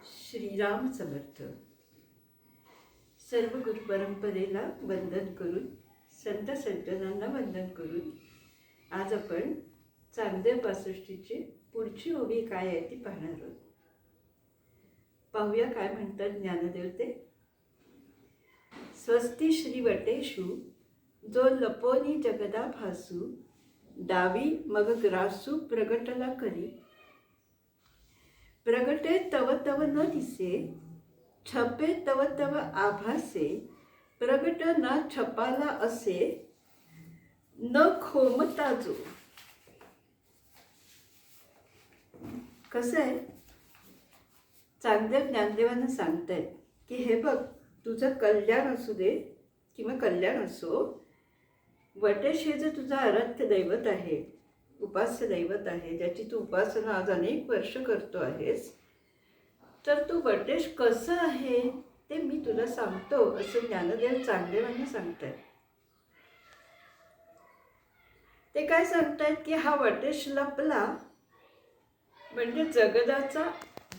श्रीराम समर्थ. सर्व गुरु परंपरेला वंदन करून, संत सज्जनांना वंदन करून आज आपण चांगदेव 65ची पुढची ओवी काय आहे ती पाहणार आहोत. पाहूया काय म्हणतात ज्ञानदेव ते. स्वस्ति श्री वटेषु जो लपोनी जगदा भासू, डावी मग ग्रासू प्रगटला करी. प्रगटे तव तव न दिसे, छपे तव तव आभासे. प्रगट ना छपाला असे, न खोमता जो. कसं आहे, चांगदेव ज्ञानदेवांना सांगतायत की हे बघ, तुझं कल्याण असू दे किंवा कल्याण असो, वटेश हे जे तुझं आराध्य दैवत आहे, उपास्य दैवत आहे, ज्याची तू उपासना आज अनेक वर्ष करतो आहेस, तर तू वटेश कसं आहे ते मी तुला सांगतो, असं ज्ञानदेव चांगदेवांना सांगतायत. ते काय सांगतायत की हा वटेश लपला म्हणजे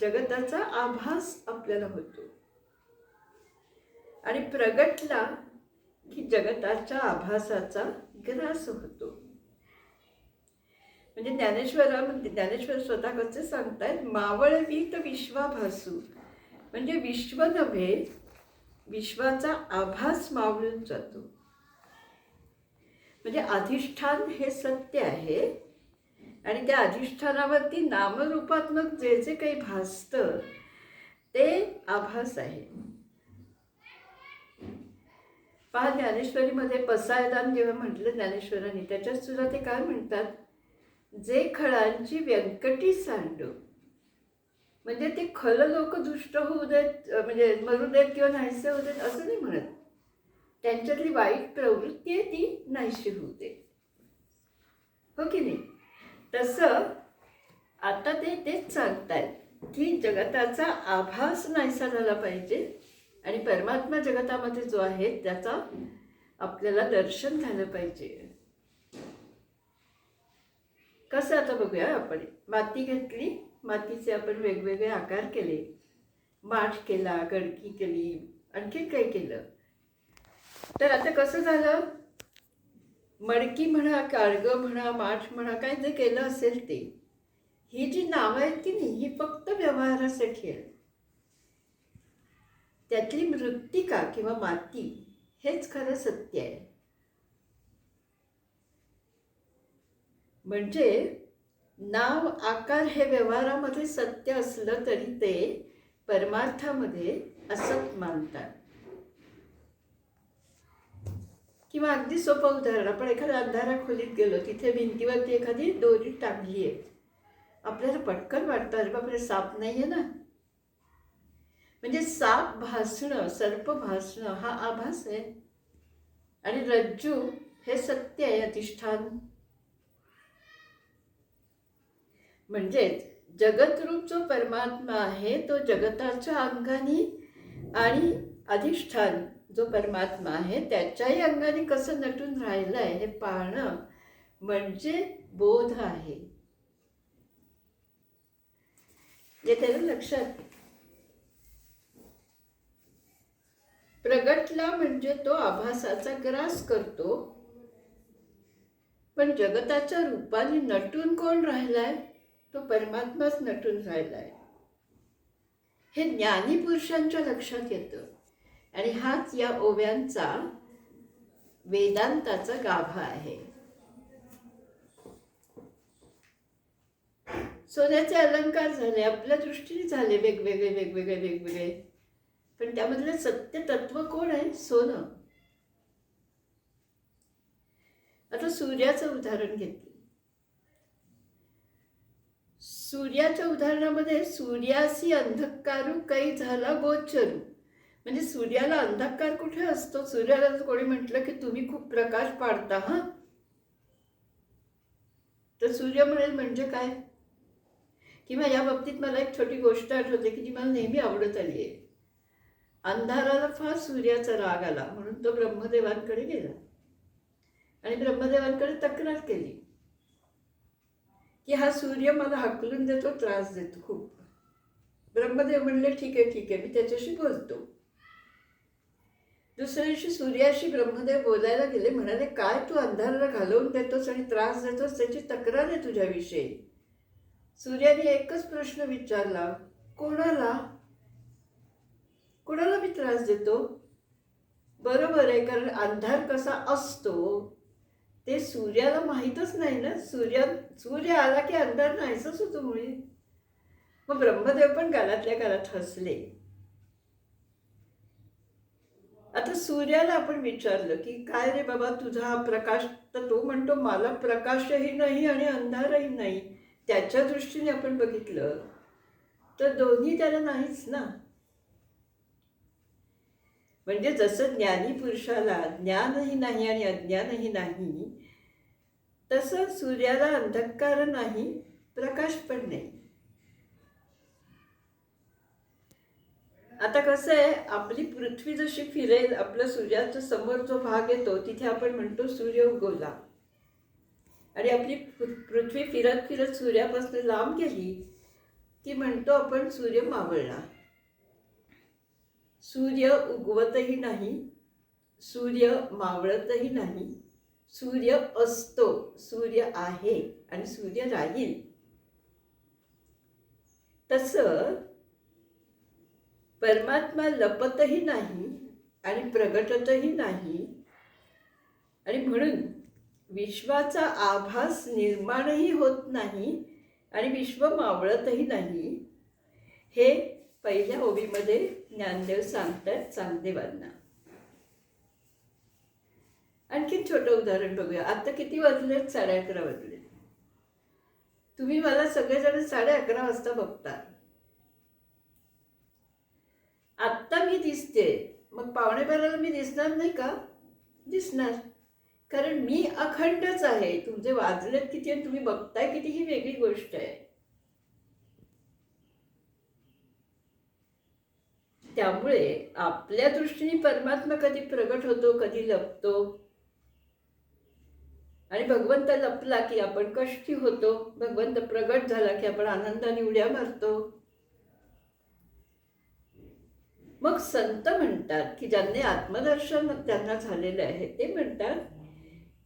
जगताचा आभास आपल्याला होतो, आणि प्रगटला की जगताच्या आभासाचा ग्रास होतो. म्हणजे ज्ञानेश्वर स्वतः कसे सांगतायत, मावळवीत विश्वाभासू, म्हणजे विश्व नव्हे, विश्वाचा आभास मावळून जातो. म्हणजे अधिष्ठान हे सत्य आहे, आणि त्या अधिष्ठानावरती नामरूपात्मक जे जे काही भासतं ते आभास आहे. पहा, ज्ञानेश्वरीमध्ये पसायदान जेव्हा म्हटलं ज्ञानेश्वरांनी, त्याच्यात सुद्धा ते काय म्हणतात, जे खळांची व्यंकटी सांडू, म्हणजे ते खल लोक दुष्ट होऊ देत, म्हणजे मरू देत किंवा नाहीसे होऊ देत असं नाही म्हणत. त्यांच्यातली वाईट प्रवृत्ती आहे ती नाहीशी होऊ दे, हो की नाही. तसं आता ते तेच सांगतायत की जगताचा आभास नाहीसा झाला पाहिजे, आणि परमात्मा जगतामध्ये जो आहे त्याचा आपल्याला दर्शन झालं पाहिजे. कसं, आता बघूया. आपण माती घेतली, मातीचे आपण वेगवेगळे आकार केले, माठ केला, गडकी केली, आणखी काही केलं. तर आता कसं झालं, मडकी म्हणा, काळगं म्हणा, माठ म्हणा, काय जे केलं असेल ते, ही जी नावं आहेत की नाही, ही फक्त व्यवहारासाठी आहे. त्यातली मृत्तिका किंवा माती हेच खरं सत्य आहे. म्हणजे नाव आकार हे व्यवहारामध्ये सत्य असलं तरी ते परमार्थामध्ये असत मानतात. किंवा अगदी सोपं उदाहरण, आपण एखाद्या अंधारा खोलीत गेलो, तिथे भिंतीवरती एखादी दोरी टांगली आहे, आपल्याला पटकन वाटतं अरे बापरे साप नाही आहे ना. म्हणजे साप भासणं, सर्प भासणं हा आभास आहे, आणि रज्जू हे सत्य आहे, अधिष्ठान. म्हणजेच जगतरूप जो परमात्मा आहे तो जगताच्या अंगाने, आणि अधिष्ठान जो परमात्मा आहे त्याच्याही अंगाने कसं नटून राहिलं आहे हे पाहणं म्हणजे बोध आहे. जे त्याला लक्षात. प्रगटला म्हणजे तो आभासाचा ग्रास करतो, पण जगताच्या रूपाने नटून कोण राहिलाय, तो परमात्माच नटून राहिलाय. हे ज्ञानी पुरुषांच्या लक्षात येतं, आणि हाच या ओव्यांचा वेदांताचा गाभा आहे. सोन्याचे अलंकार झाले, आपल्या दृष्टीने झाले वेगवेगळे, पण त्यामधलं सत्य तत्व कोण आहे, सोनं. आता सूर्याचं उदाहरण घेतलं. सूर्याच्या उदाहरणामध्ये सूर्यासी अंधकारू काही झाला गोचरू, म्हणजे सूर्याला अंधकार कुठे असतो. सूर्याला कोणी म्हटलं की तुम्ही खूप प्रकाश पाडता हा, तर सूर्य म्हणेल म्हणजे काय. किंवा या बाबतीत मला एक छोटी गोष्ट आठवते की जी मला नेहमी आवडत आली आहे. अंधाराला फार सूर्याचा राग आला, म्हणून तो ब्रह्मदेवांकडे गेला आणि ब्रह्मदेवांकडे तक्रार केली की हा सूर्य मला हाकलून देतो, त्रास देतो खूप. ब्रह्मदेव म्हणले ठीक आहे मी त्याच्याशी बोलतो. दुसऱ्या दिवशी सूर्याशी ब्रह्मदेव बोलायला गेले. म्हणाले काय तू अंधाराला घालवून देतोस आणि त्रास देतोस, त्याची तक्रार आहे तुझ्याविषयी. सूर्याने एकच प्रश्न विचारला, कोणाला कोणाला मी त्रास देतो? बरोबर आहे, कारण अंधार कसा असतो ते सूर्याला माहीतच नाही ना. सूर्य आला की अंधार नाहीसच होतो मुळे. मग ब्रह्मदेव पण गालातल्या गालात हसले. आता सूर्याला आपण विचारलं की काय रे बाबा तुझा हा प्रकाश, तर तो म्हणतो मला प्रकाशही नाही आणि अंधारही नाही. त्याच्या दृष्टीने आपण बघितलं तर दोन्ही त्याला नाहीच ना. म्हणजे जसं ज्ञानी पुरुषाला ज्ञानही नाही आणि अज्ञानही नाही, तसं सूर्याला अंधकार नाही, प्रकाश पण नाही. आता कसं आहे, आपली पृथ्वी जशी फिरेल, आपल्या सूर्याचा समोर जो भाग येतो तिथे आपण म्हणतो सूर्य उगवला. आणि आपली पृथ्वी फिरत फिरत सूर्यापासून लांब गेली की म्हणतो आपण सूर्य मावळला. सूर्य उगवतही नाही, सूर्य मावळतही नाही. सूर्य असतो, सूर्य आहे आणि सूर्य राहील. तसं परमात्मा लपतही नाही आणि प्रगटतही नाही. आणि म्हणून विश्वाचा आभास निर्माणही होत नाही आणि विश्व मावळतही नाही. हे पहिल्या ओवीमध्ये ज्ञानदेव सांगतात चांगदेवांना. आणखी छोटं उदाहरण बघूया. आता किती वाजलेत? 11:30 वाजले. तुम्ही मला सगळेजण 11:30 वाजता बघता. आत्ता मी दिसते, मग 11:15 मी दिसणार नाही का? दिसणार, कारण मी अखंडच आहे. तुमचे वाजलेत किती आणि तुम्ही बघताय किती ही वेगळी गोष्ट आहे. त्यामुळे आपल्या दृष्टीने परमात्मा कधी प्रगट होतो, कधी लपतो. आणि भगवंत लपला की आपण कष्टी होतो, भगवंत प्रगट झाला की आपण आनंदाने उड्या मारतो. मग संत म्हणतात की ज्यांनी आत्मदर्शन त्यांना झालेलं आहे ते म्हणतात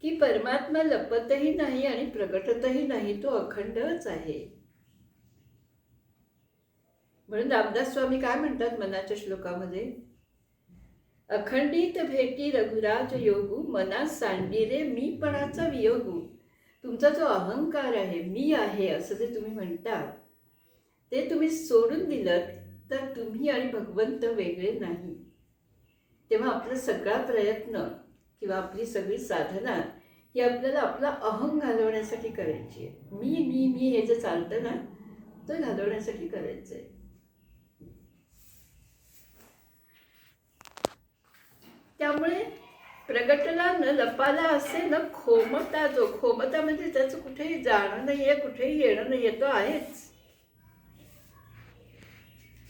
की परमात्मा लपतही नाही आणि प्रगटतही नाही, तो अखंडच आहे. म्हणून रामदास स्वामी काय म्हणतात मनाच्या श्लोकामध्ये, अखंडित भेटी रघुराज योगू, मनात सांडिरे मीपणाचा वियोगू. तुमचा जो अहंकार आहे, मी आहे असं जे तुम्ही म्हणता, ते तुम्ही सोडून दिलं तर तुम्ही आणि भगवंत वेगळे नाही. तेव्हा आपला सगळा प्रयत्न किंवा आपली सगळी साधना ही आपल्याला आपला अहं घालवण्यासाठी करायची आहे. मी हे जे चालतं ना, तो घालवण्यासाठी करायचं आहे. त्यामुळे प्रगटला न लपाला असे न खोमता. जो खोमता म्हणजे त्याचं कुठेही जाणं नाही आहे, कुठेही येणं नाही आहे, तो आहेच.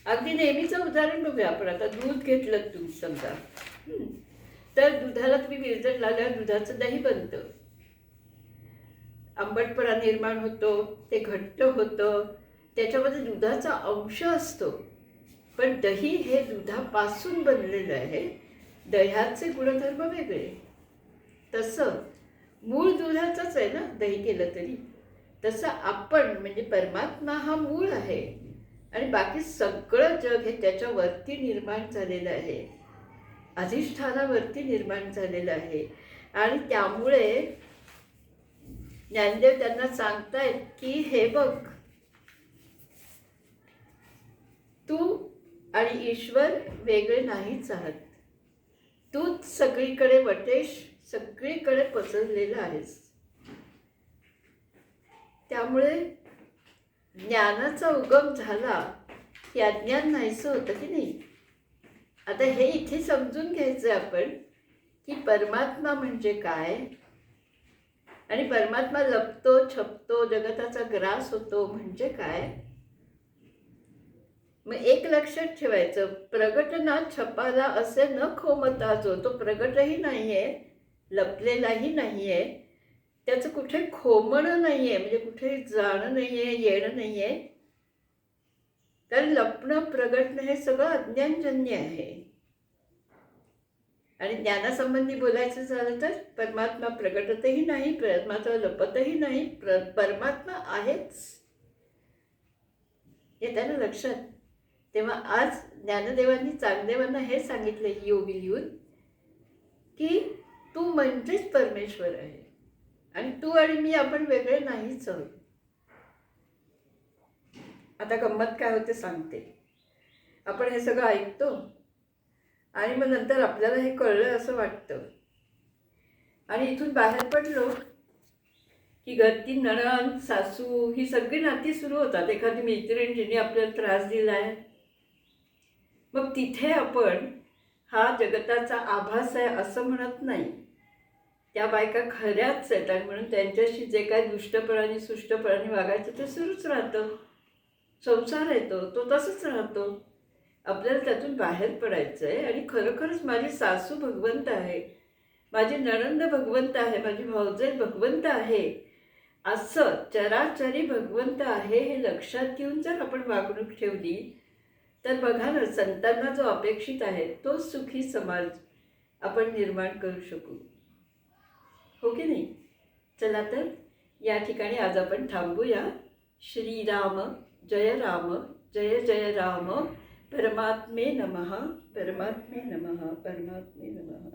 अगदी नेहमीचं उदाहरण बघूया आपण. आता दूध घेतलं तुम्ही समजा, तर दुधाला तुम्ही विरजण लावल्यावर दुधाचं दही बनतं. आंबटपणा निर्माण होतो, ते घट्ट होतं, त्याच्यामध्ये दुधाचा अंश असतो. पण दही हे दुधापासून बनलेलं आहे, दह्याचे गुणधर्म वेगळे. तसं मूळ दुधाचंच आहे ना दही केलं तरी. तसं आपण म्हणजे परमात्मा हा मूळ आहे आणि बाकी सगळं जग हे त्याच्यावरती निर्माण झालेलं आहे, अधिष्ठानावरती निर्माण झालेलं आहे. आणि त्यामुळे ज्ञानदेव त्यांना सांगतायत की हे बघ, तू आणि ईश्वर वेगळे नाहीच आहात. तूच सगळीकडे वटेश, सगळीकडे पसरलेला आहेस. त्यामुळे ज्ञानाचा उगम झाला की अज्ञान नाहीसं होतं की नाही. आता हे इथे समजून घ्यायचं आपण की परमात्मा म्हणजे काय आणि परमात्मा लपतो, छपतो, जगताचा ग्रास होतो म्हणजे काय. मग एक लक्षात ठेवायचं, प्रगट ना छपाला असे न खोमता. जो तो प्रगटही नाहीये, लपलेलाही नाहीये, त्याचं कुठे खोमणं नाहीये, म्हणजे कुठे जाणं नाहीये, येणं नाहीये. तर लपणं प्रगटणं हे सगळं अज्ञानजन्य आहे. आणि ज्ञानासंबंधी बोलायचं झालं तर परमात्मा प्रगटतही नाही, परमात्मा लपतही नाही, परमात्मा आहेच हे त्यांना लक्षात. तेव्हा आज ज्ञानदेवांनी चांगदेवांना हे सांगितलं योगी लिहून की तू म्हणजेच परमेश्वर आहे आणि तू आणि मी आपण वेगळे नाहीच आहोत. आता गंमत काय होते सांगते. आपण हे सगळं ऐकतो आणि मग नंतर आपल्याला हे कळलं असं वाटतं आणि इथून बाहेर पडलो की घरती नणंद सासू ही सगळी नाती सुरू होतात. एखादी मैत्रीण जिने आपल्याला त्रास दिलाय, मग तिथे आपण हा जगताचा आभास आहे असं म्हणत नाही. त्या बायका खऱ्याच आहेत आणि म्हणून त्यांच्याशी जे काय दुष्टपणाने सुष्टपणाने वागायचं ते सुरूच राहतं. संसार येतो तो तसंच राहतो. आपल्याला त्यातून बाहेर पडायचं आहे आणि खरोखरच माझी सासू भगवंत आहे, माझी नणंद भगवंत आहे, माझी भावजय भगवंत आहे, असं चराचरी भगवंत आहे हे लक्षात घेऊन जर आपण वागणूक ठेवली तर बघा ना, संतांना जो अपेक्षित आहे तो सुखी समाज आपण निर्माण करू शकू, हो की नाही. चला तर या ठिकाणी आज आपण थांबूया. श्रीराम जय राम, जय जय राम. परमात्मे नमः, परमात्मे नमः, परमात्मे नमः.